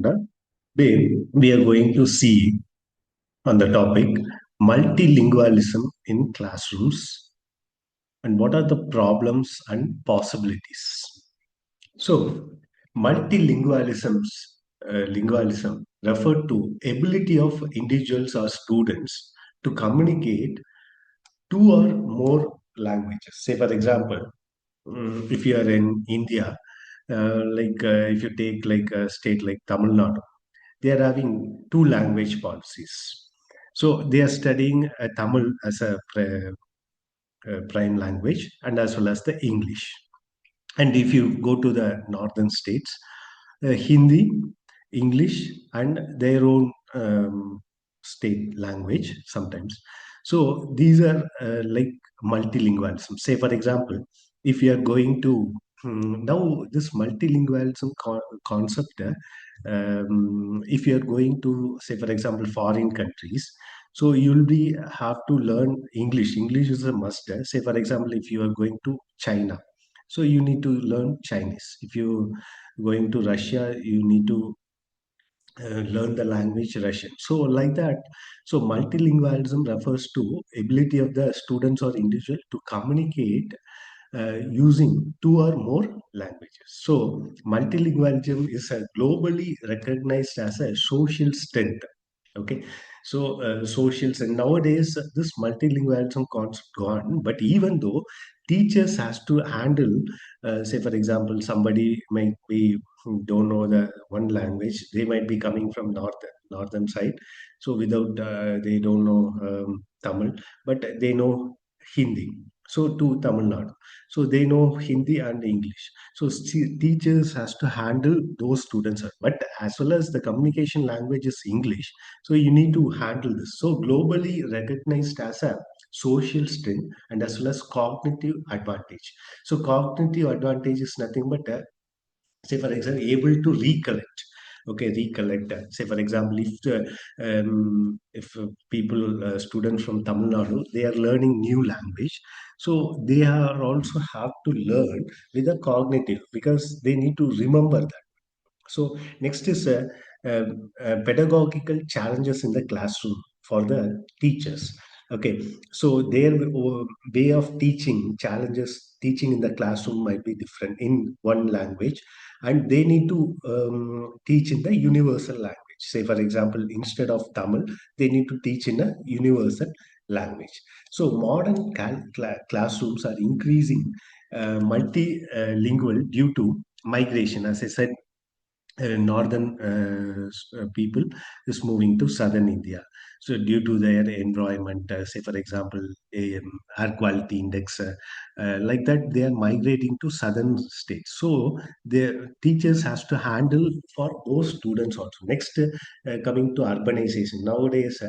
Today, we are going to see on the topic multilingualism in classrooms and what are the problems and possibilities. So, lingualism refer to ability of individuals or students to communicate two or more languages. Say, for example, if you are in India, if you take like a state like Tamil Nadu, they are having two language policies. So they are studying Tamil as a prime language and as well as the English. And if you go to the northern states, Hindi, English, and their own state language sometimes. So these are like multilingualism. Say, for example, if you are going to now this multilingualism concept, if you are going to say, for example, foreign countries, so you'll be have to learn English. English is a must. Say, for example, if you are going to China, so you need to learn Chinese. If you going to Russia, you need to learn the language Russian. So like that. So multilingualism refers to ability of the students or individual to communicate using two or more languages. So multilingualism is a globally recognized as a social strength. Okay, so socials and nowadays this multilingualism concept gone, but even though teachers has to handle, say for example, somebody might be don't know the one language, they might be coming from northern side, so without they don't know Tamil, but they know Hindi. So to Tamil Nadu, so they know Hindi and English. So teachers has to handle those students, but as well as the communication language is English, so you need to handle this. So globally recognized as a social strength and as well as cognitive advantage. So cognitive advantage is nothing but say for example able to recollect. Okay, recollect. Say for example, if people students from Tamil Nadu, they are learning new language, so they are also have to learn with a cognitive because they need to remember that. So next is pedagogical challenges in the classroom for the teachers. Okay, so their way of teaching challenges teaching in the classroom might be different in one language, and they need to teach in the universal language. Say for example, instead of Tamil, they need to teach in a universal language. So modern classrooms are increasing multilingual due to migration. As I said, northern people is moving to southern India. So due to their environment, say for example, air quality index, like that, they are migrating to southern states. So the teachers has to handle for those students also. Next, coming to urbanization. Nowadays,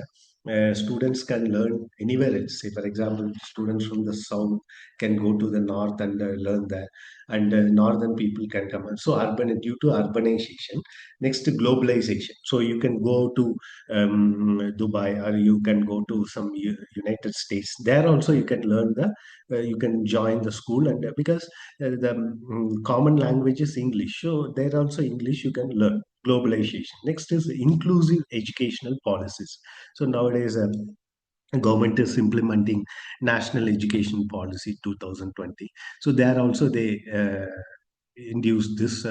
students can learn anywhere else. Say for example, students from the south can go to the north and learn there, and northern people can come. So urban due to urbanization. Next, globalization. So you can go to Dubai, or you can go to some United States. There also you can learn the you can join the school, and because the common language is English, so there also English you can learn. Globalization. Next is inclusive educational policies. So nowadays government is implementing national education policy 2020. So there also they induce this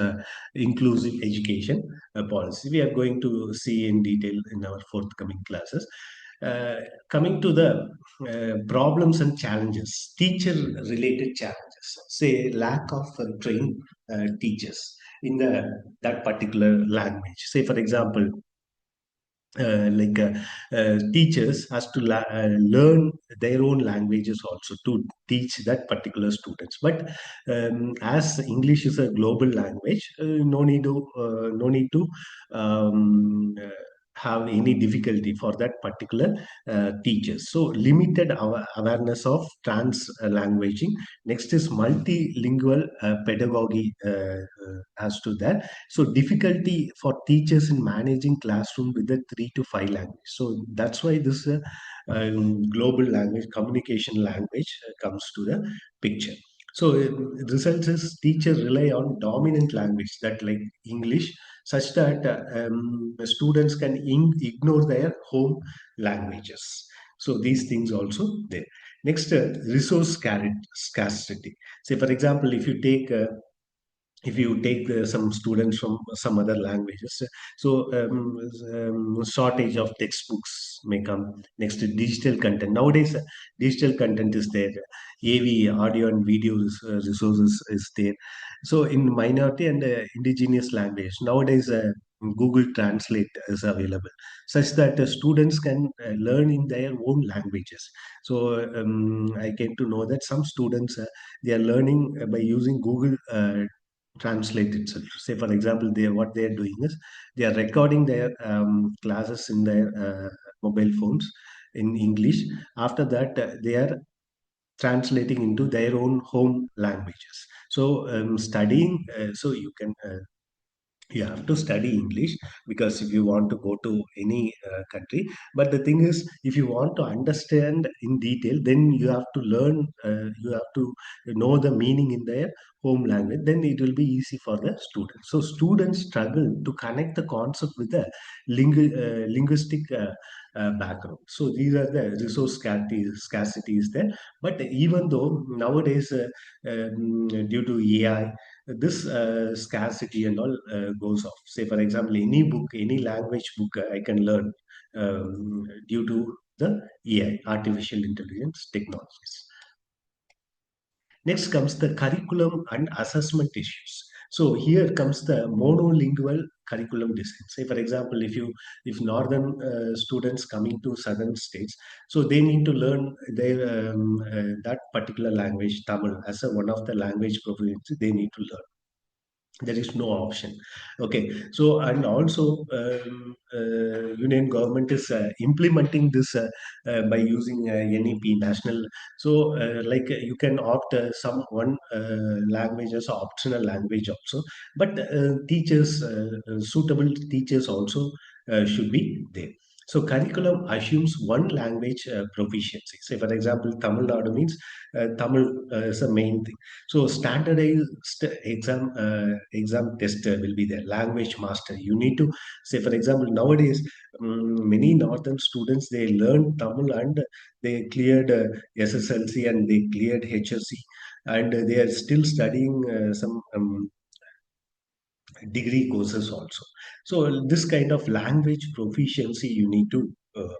inclusive education policy. We are going to see in detail in our forthcoming classes. uh, Coming to the problems and challenges, teacher related challenges, say lack of trained teachers in that particular language. Say for example, teachers has to learn their own languages also to teach that particular students, but as English is a global language, no need to um, uh, have any difficulty for that particular teachers. So limited awareness of trans languaging. Next is multilingual pedagogy as to that. So difficulty for teachers in managing classroom with the 3 to 5 language. So that's why this global language, communication language comes to the picture. So results is teachers rely on dominant language that like English, such that students can ignore their home languages. So these things also there. Next, resource scarcity. Say, for example, if you take some students from some other languages, so shortage of textbooks may come. Next, digital content. Nowadays, digital content is there. AV, audio and video resources is there. So in minority and indigenous language, nowadays Google Translate is available, such that students can learn in their own languages. So I came to know that some students they are learning by using Google Translate itself. Say, for example, what they are doing is they are recording their classes in their mobile phones in English. After that, they are translating into their own home languages. So studying, so you have to study English, because if you want to go to any country. But the thing is, if you want to understand in detail, then you have to learn, you have to know the meaning in their home language, then it will be easy for the students. So students struggle to connect the concept with the linguistic background. So these are the resource scarcity is there. But even though nowadays, due to AI, this scarcity and all goes off. Say, for example, any book, any language book, I can learn due to the AI, artificial intelligence technologies. Next comes the curriculum and assessment issues. So here comes the monolingual curriculum design. Say, for example, if northern students coming to southern states, so they need to learn that particular language, Tamil, as one of the language proficiency they need to learn. There is no option. Okay, so and also union government is implementing this by using NEP national. So like you can opt some one language as optional language also, but teachers, suitable teachers also should be there. So curriculum assumes one language proficiency. Say, for example, Tamil Nadu means Tamil is the main thing. So standardized exam test will be there. Language master. You need to say, for example, nowadays many northern students they learn Tamil and they cleared SSLC and they cleared HSC, and they are still studying some degree courses also. So this kind of language proficiency you need to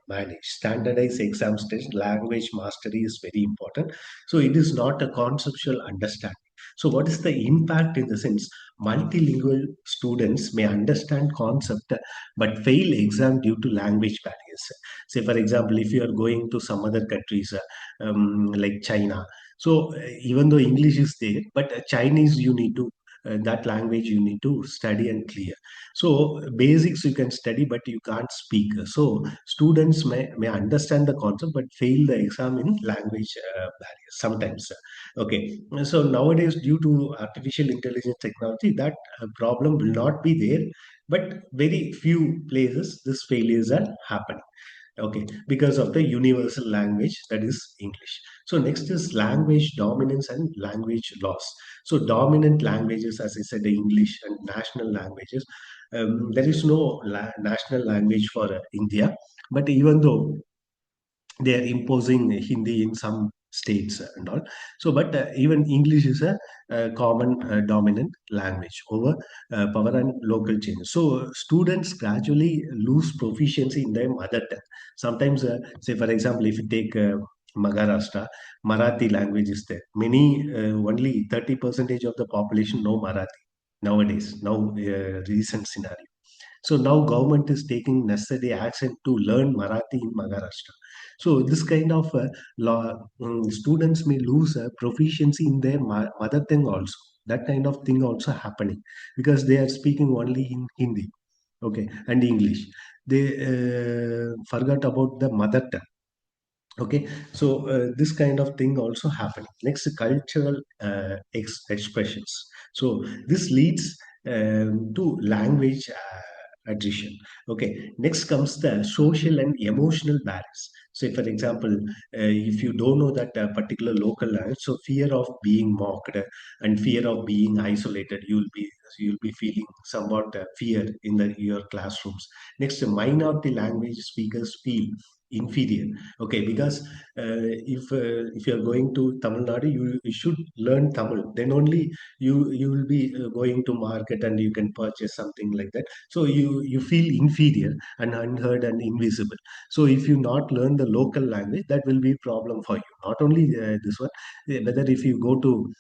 manage. Standardized exams test, language mastery is very important. So it is not a conceptual understanding. So what is the impact in the sense? Multilingual students may understand concept but fail exam due to language barriers. Say, for example, if you are going to some other countries like China, so even though English is there, but Chinese you need to that language you need to study and clear. So basics you can study, but you can't speak. So students may understand the concept but fail the exam in language barriers sometimes. Okay, so nowadays due to artificial intelligence technology, that problem will not be there, but very few places this failures are happening. Okay, because of the universal language, that is English. So next is language dominance and language loss. So dominant languages, as I said, the English and national languages. There is no national language for India, but even though they are imposing Hindi in some states and all. So, but even English is a common dominant language over power and local changes. So, students gradually lose proficiency in their mother tongue. Sometimes, say for example, if you take Maharashtra, Marathi language is there. Many only 30% of the population know Marathi nowadays. Now, recent scenario. So now government is taking necessary action to learn Marathi in Maharashtra. So this kind of students may lose proficiency in their mother tongue also. That kind of thing also happening, because they are speaking only in Hindi, okay, and English. They forgot about the mother tongue. Okay, so this kind of thing also happening. Next, cultural expressions. So this leads to language attrition. Okay, next comes the social and emotional barriers. Say, for example, if you don't know that particular local language, so fear of being mocked and fear of being isolated, you will be So you'll be feeling somewhat fear in your classrooms. Next, minority language speakers feel inferior. Okay, because if you are going to Tamil Nadu, you should learn Tamil. Then only you will be going to market and you can purchase something like that. So you feel inferior and unheard and invisible. So if you not learn the local language, that will be problem for you. Not only this one, whether if you go to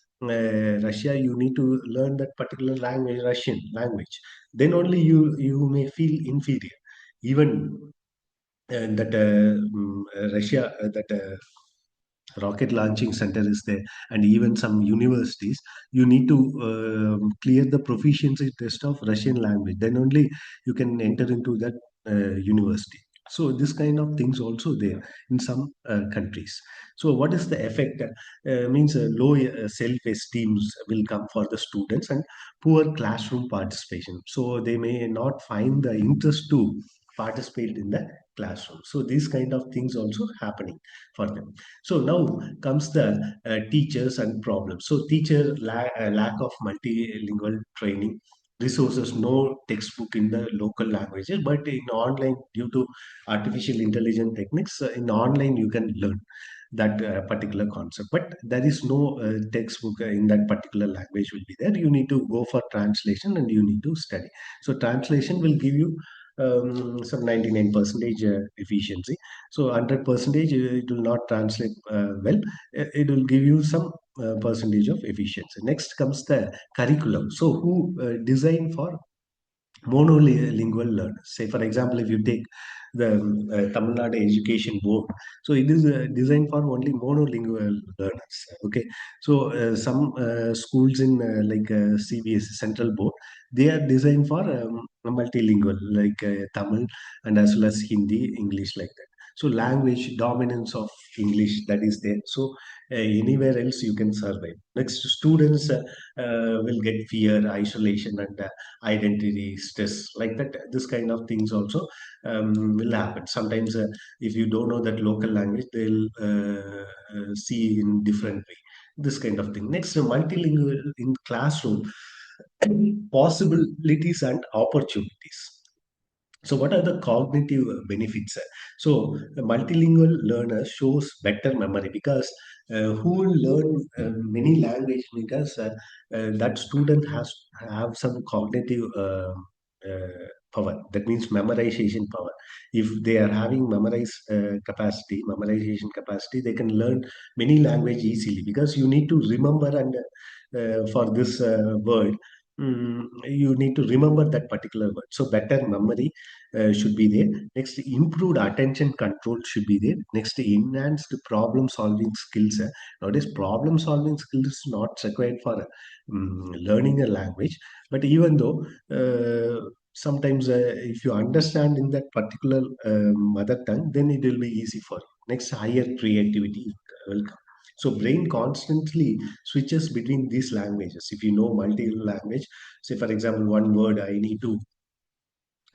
Russia, you need to learn that particular language, Russian language. Then only you may feel inferior. Even that Russia, that rocket launching center is there, and even some universities, you need to clear the proficiency test of Russian language. Then only you can enter into that university. So this kind of things also there in some countries. So what is the effect? Means low self-esteem will come for the students, and poor classroom participation. So they may not find the interest to participate in the classroom. So these kind of things also happening for them. So now comes the teachers and problems. So lack of multilingual training, resources, no textbook in the local languages, but in online, due to artificial intelligence techniques, in online you can learn that particular concept. But there is no textbook in that particular language will be there. You need to go for translation and you need to study. So translation will give you some 99 percentage efficiency. So 100 percentage, it will not translate well. It will give you some percentage of efficiency. Next comes the curriculum. So who design for monolingual learners? Say, for example, if you take the Tamil Nadu Education Board, so it is designed for only monolingual learners. Okay, so some schools in CBS Central Board, they are designed for multilingual, like Tamil and as well as Hindi, English, like that. So language dominance of English, that is there. So anywhere else you can survive. Next, students will get fear, isolation, and identity stress, like that. This kind of things also will happen sometimes. If you don't know that local language, they'll see in different way, this kind of thing. Next, multilingual in classroom, possibilities and opportunities. So, what are the cognitive benefits? So, a multilingual learner shows better memory, because who will learn many language, because that student has have some cognitive power. That means memorization power. If they are having memorization capacity, they can learn many language easily, because you need to remember, and for this word. You need to remember that particular word. So better memory should be there. Next, improved attention control should be there. Next, enhanced problem solving skills. Nowadays, problem solving skills is not required for learning a language, but even though sometimes if you understand in that particular mother tongue, then it will be easy for you. Next, higher creativity will come. So brain constantly switches between these languages. If you know multi-language, say for example, one word I need to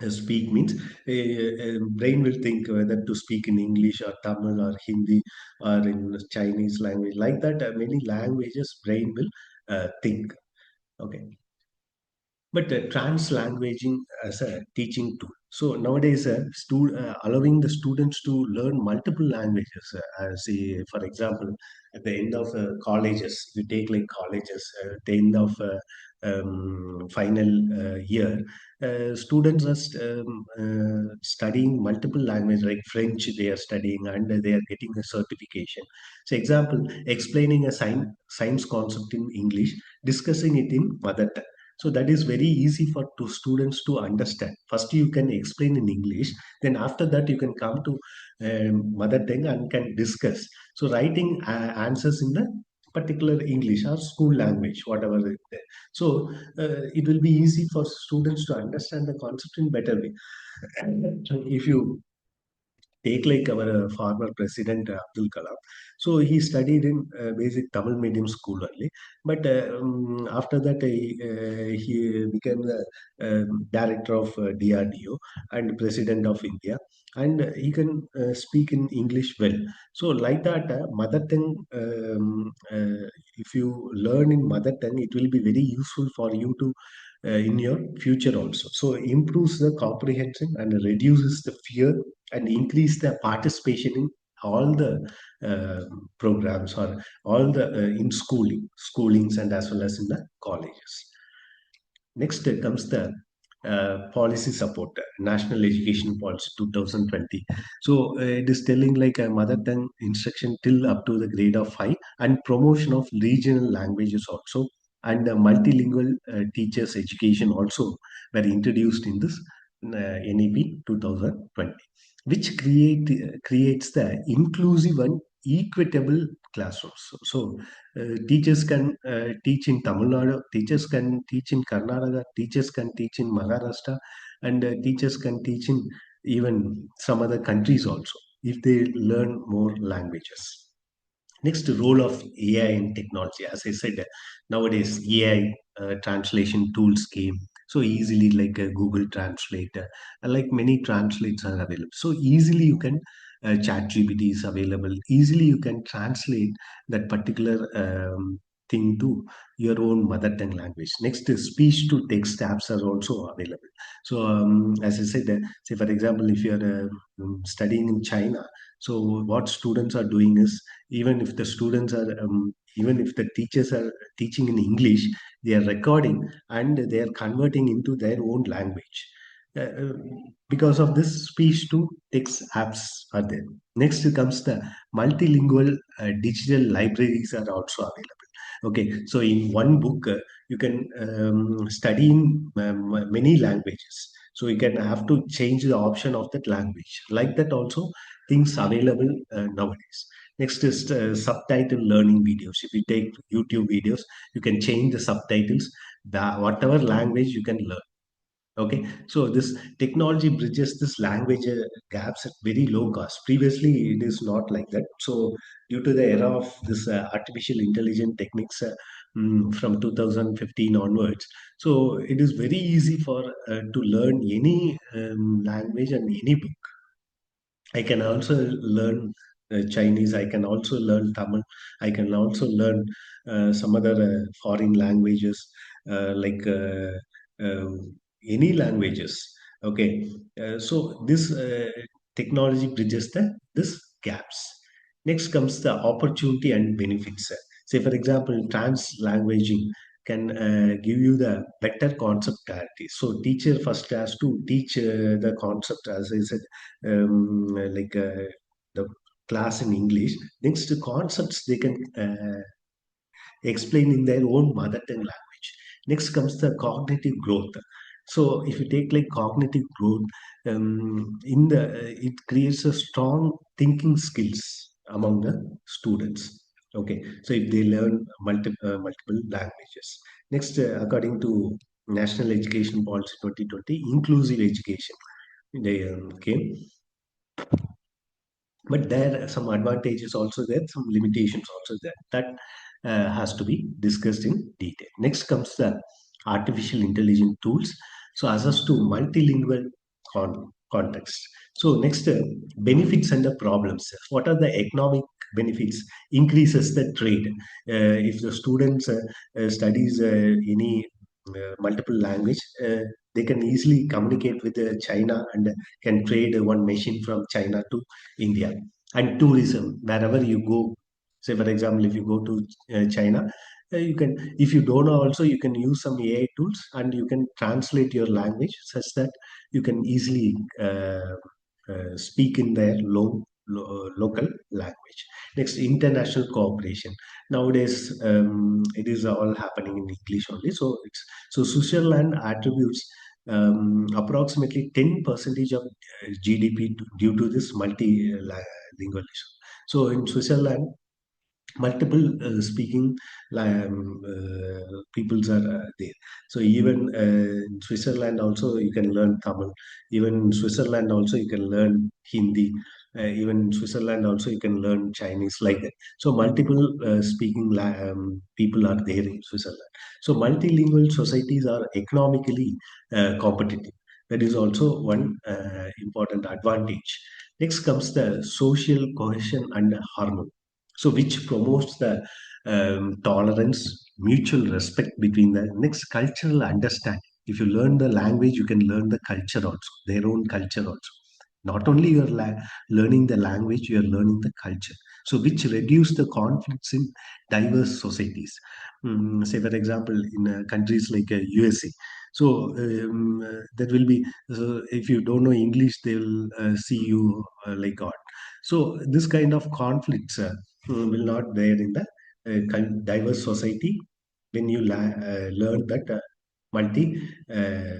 speak, means a brain will think whether to speak in English or Tamil or Hindi or in Chinese language, like that. Many languages brain will think. Okay, but translanguaging as a teaching tool. So nowadays, allowing the students to learn multiple languages. Say, for example, at the end of colleges, you take like colleges, at the end of final year, students are studying multiple languages, like French they are studying, and they are getting a certification. So example, explaining a science concept in English, discussing it in mother tongue. So that is very easy for students to understand. First, you can explain in English. Then after that, you can come to mother tongue and can discuss. So writing answers in the particular English or school language, whatever it is. So it will be easy for students to understand the concept in better way. If you take like our former president Abdul Kalam. So he studied in basic Tamil medium school only, but after that he became the director of DRDO and president of India, and he can speak in English well. So like that, mother tongue. If you learn in mother tongue, it will be very useful for you to in your future also. So improves the comprehension and reduces the fear and increase the participation in all the programs or all the in schoolings and as well as in the colleges. Next comes the policy support, National Education Policy 2020. So it is telling like a mother tongue instruction till up to the grade of 5 and promotion of regional languages also, and multilingual teachers education also were introduced in this NEP 2020, which creates the inclusive and equitable classrooms. So teachers can teach in Tamil Nadu, teachers can teach in Karnataka, teachers can teach in Maharashtra, and teachers can teach in even some other countries also if they learn more languages. Next, role of AI in technology. As I said, nowadays AI translation tools came so easily, like Google Translate, like many translates are available. So easily you can chat GPT is available. Easily you can translate that particular thing to your own mother tongue language. Next, speech to text apps are also available. So as I said, say for example, if you're studying in China, so what students are doing is, even if the students are even if the teachers are teaching in English, they are recording and they are converting into their own language. Uh, because of this, speech to text apps are there. Next comes the multilingual digital libraries are also available. Okay, so in one book you can study in many languages, so you can have to change the option of that language, like that also things available nowadays. Next is subtitle learning videos. If you take YouTube videos, you can change the subtitles, whatever language you can learn. Okay, so this technology bridges this language gaps at very low cost. Previously, it is not like that. So, due to the era of this artificial intelligence techniques from 2015 onwards, so it is very easy for to learn any language and any book. I can also learn Chinese. I can also learn Tamil. I can also learn some other foreign languages like uh, any languages. Okay, so this technology bridges this gaps. Next comes the opportunity and benefits. Say, for example, translanguaging can give you the better concept clarity. So, teacher first has to teach the concept, as I said, like the class in English. Next, the concepts they can explain in their own mother tongue language. Next comes the cognitive growth. So if you take like cognitive growth, in the it creates a strong thinking skills among the students. Okay, so if they learn multiple languages. Next, according to National Education Policy 2020, inclusive education. They came, but there are some advantages also there, some limitations also there, that has to be discussed in detail. Next comes the artificial intelligence tools, so as to multilingual context. So next, benefits and the problems. What are the economic benefits? Increases the trade. If the students studies any multiple language, they can easily communicate with China and can trade one machine from China to India. And tourism, wherever you go, say for example, if you go to China, you can, if you don't know also, you can use some AI tools and you can translate your language such that you can easily speak in their local language. Next, international cooperation. Nowadays, it is all happening in English only. So it's, so Switzerland attributes approximately 10 percentage of GDP due to this multilingualism. So in Switzerland, multiple speaking peoples are there. So even in Switzerland also you can learn Tamil. Even in Switzerland also you can learn Hindi. Even in Switzerland also you can learn Chinese, like that. So multiple speaking people are there in Switzerland. So multilingual societies are economically competitive. That is also one important advantage. Next comes the social cohesion and harmony, so which promotes the tolerance, mutual respect between the next cultural understanding. If you learn the language, you can learn the culture also, their own culture also. Not only you're learning the language, you're learning the culture. So which reduce the conflicts in diverse societies. Say for example, in countries like USA. So there will be, if you don't know English, they will see you like God. So this kind of conflicts will not there in the diverse society when you learn that multi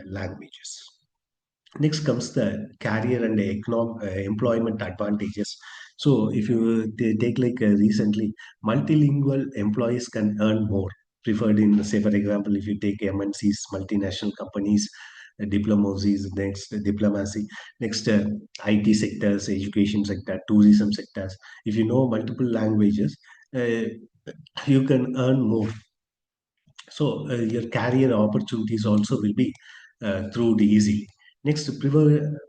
languages. Next comes the career and employment advantages. So if you take like recently, multilingual employees can earn more. Preferred in, say for example, if you take MNCs, multinational companies, diplomacy, next IT sectors, education sector, tourism sectors. If you know multiple languages, uh, you can earn more. So your career opportunities also will be through the easily. Next,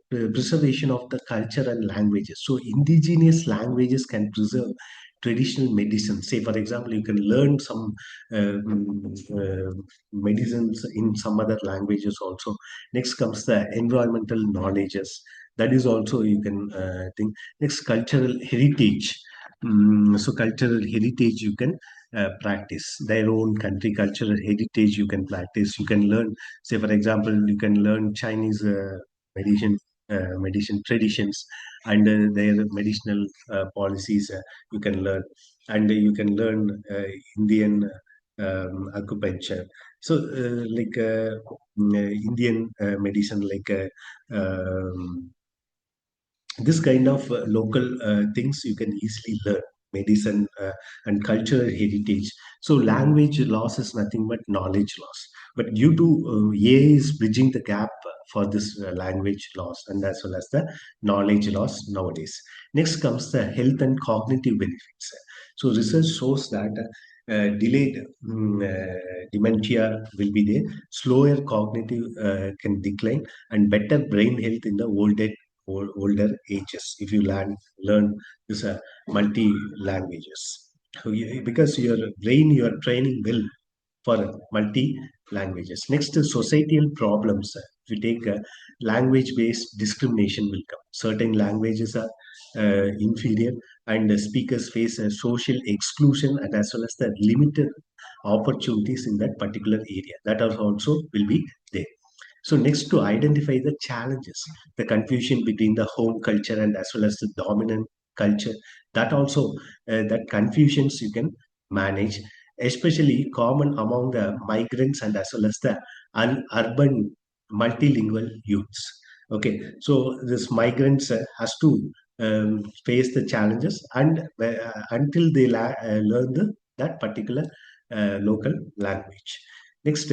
preservation of the culture and languages. So indigenous languages can preserve traditional medicine. Say, for example, you can learn some medicines in some other languages also. Next comes the environmental knowledges. That is also you can think. Next, cultural heritage. So cultural heritage you can practice their own country cultural heritage you can practice, you can learn. Say for example, you can learn Chinese medicine traditions and their medicinal policies you can learn. And you can learn Indian acupuncture. So Indian medicine like this kind of local things you can easily learn, medicine and cultural heritage. So language loss is nothing but knowledge loss, but due to AI is bridging the gap for this language loss and as well as the knowledge loss nowadays. Next comes the health and cognitive benefits. So research shows that delayed dementia will be there, slower cognitive can decline, and better brain health in the older ages if you learn this multi languages. So because your brain you are training well for multi languages. Next is societal problems. If you take language based discrimination will come. Certain languages are inferior and the speakers face a social exclusion and as well as the limited opportunities in that particular area. That are also will be there. So next, to identify the challenges, the confusion between the home culture and as well as the dominant culture, that also that confusions you can manage, especially common among the migrants and as well as the urban multilingual youths. Okay, so this migrants has to face the challenges and until they learn that particular local language. Next,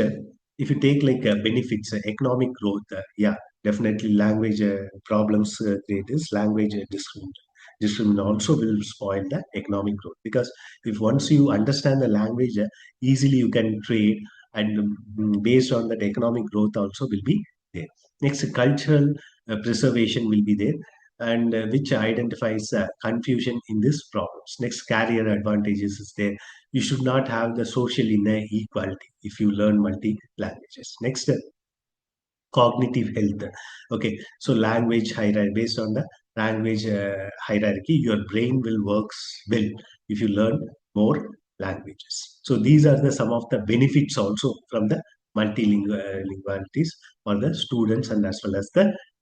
if you take like benefits, economic growth, yeah, definitely language problems create is language discrimination also will spoil the economic growth because if once you understand the language, easily you can trade and based on that economic growth also will be there. Next, cultural preservation will be there and which identifies confusion in these problems. Next, career advantages is there. You should not have the social inequality if you learn multi languages. Next, cognitive health. Okay, so language hierarchy, based on the language hierarchy, your brain will works well if you learn more languages. So these are the some of the benefits also from the multilingualities for the students and as well as the